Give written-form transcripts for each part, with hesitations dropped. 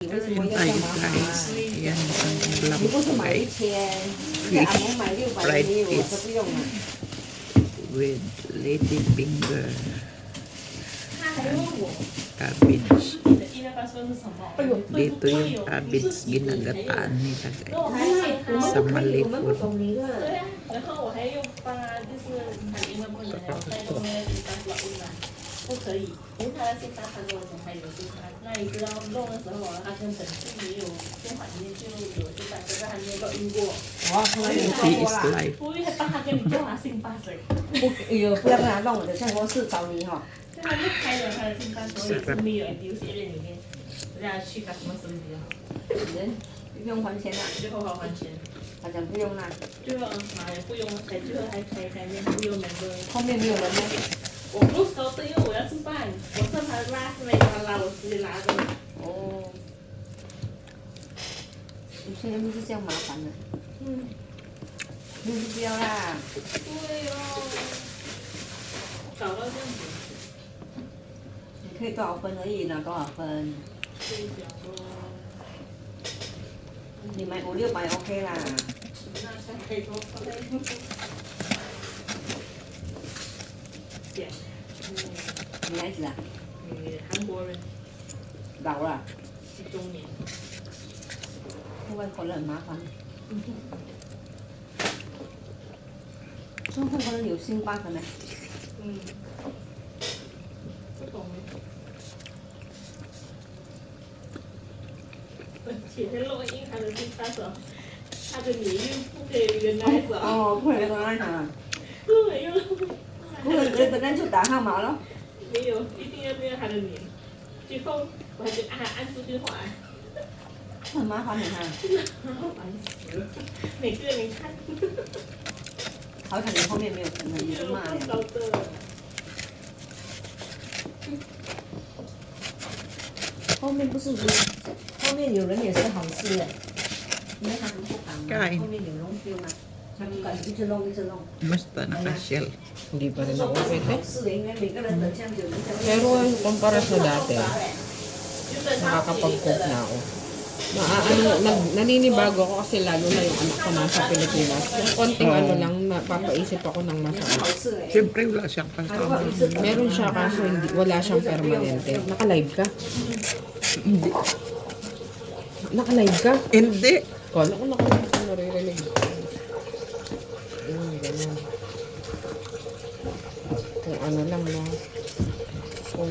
为什么要这样麻烦啊？ Yan ang 你不是 ulam 买 guys. 1000，你阿蒙买600也有，我说不用了。 With lady finger, 他还问我 cabbage. 你的意大利说是什么？ Dito yung cabbage ginagataan nila 然后我 guys. 还问他， Sa 我们不 Malipot. 懂你的。对啊，然后我还用帮他，就是他因为不能带动那个巴斯瓦乌兰，不可以，因为他的信巴他跟我讲他有信巴，那你知道弄的时候啊，他跟本地也有电话里面就有信巴，可是还没有录音过，我从来没有 He 说过 is 啦。 life. 不会帮他跟你叫他信巴水，不要跟他弄，就像我是找你哈。所以他就开了他的信巴，所以是没有 abuse area 里面，人家去干什么什么比较好，人不用还钱啦，最后还钱，他讲不用啦，最后妈也不用，才最后还开面不用能够。后面没有人呢。我不收的，因为我要吃饭，我上他拉是没有他拉，我直接拉的。哦，有些人不是这样麻烦的，嗯，就是不要啦。对哦，搞到这样子，你可以多少分而已，拿多少分？所以讲说，你买500、600 OK 啦。那才可以多分。讲，女孩子啊，韩国人，老了，中年，外国人很麻烦。中国人有星巴克没？嗯，不懂。前天录音，他的第三首，他的年龄不可以原来走，哦，不能跟他讲，不可以用。不能本来就打号码了。没有，一定要这样他的脸。最后我还得按这句话，很麻烦你看，烦死了。每个人看，好彩你后面没有可能，你就骂高了。高的。后面不是有，后面有人也是好事哎。因为他们不敢嘛，后面有人丢嘛，他不敢一直弄一直弄。 Basta nakasyal. Hindi pa rin ako 好 pwede. 事的，因为每个人等这样久，人家 Pero kumpara sa dati, nakakapag-cook na ako. Naninibago ako kasi lalo na yung anak ko nasa Pilipinas. Yung konting ano lang, napapaisip ako ng 好 masarap. 事哎。 Siyempre wala siyang 如果 kasama. 一直等 Meron siya kaso hindi, wala siyang permanente. Naka-live ka? Hindi. Naka-live ka? Hindi. Kala ko naka-live ka, naririnig. Ganun. Kung ano lang, no? Kung...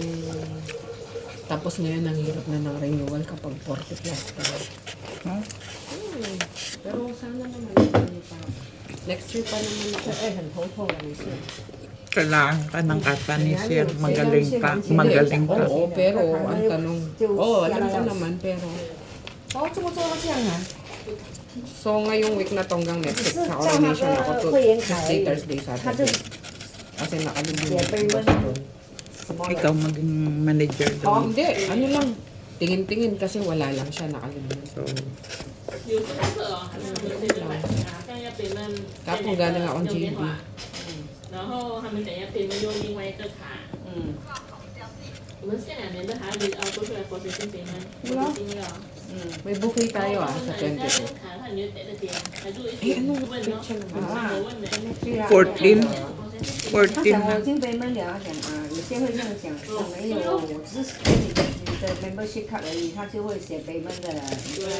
Tapos ngayon, ang hirap na ng renewal kapag 40 plus ka. Huh? Pero sana naman ano pa. Next year pa naman ako. 很头痛的，你是。 Kailangan ka ng kata ni Sir. Magaling ka. Magaling ka. Oo, pero ang tanong, alam ko naman, pero 哦，这么做到这样啊？ so ngayong week na to hanggang next week sa coronation ako to Tuesday, Thursday, 他就 Saturday. Kasi nakalibing Yeah, very well. doon. 什么 Ikaw maging manager Oh, doon. hindi, ano lang, tingin-tingin kasi wala lang siya nakalibing. So, 有这个哦，好像有这个好像要别人 Kapag galing akong 用电 GB. 话，然后他们等下别人用另外一个卡。嗯我们现2年的还要过出来 processing payment，我已经了。 嗯， May buffet tayo sa 22. 卡他你就得点，还就一 Eh, ano 问 yung 咯， picture 我 naman? 问的。对啦。 14. 他 14讲我已na. 经被闷了，他讲啊，有些会这样讲，讲没有，我只是给你的 membership card 而已，他就会写 payment 的，你就要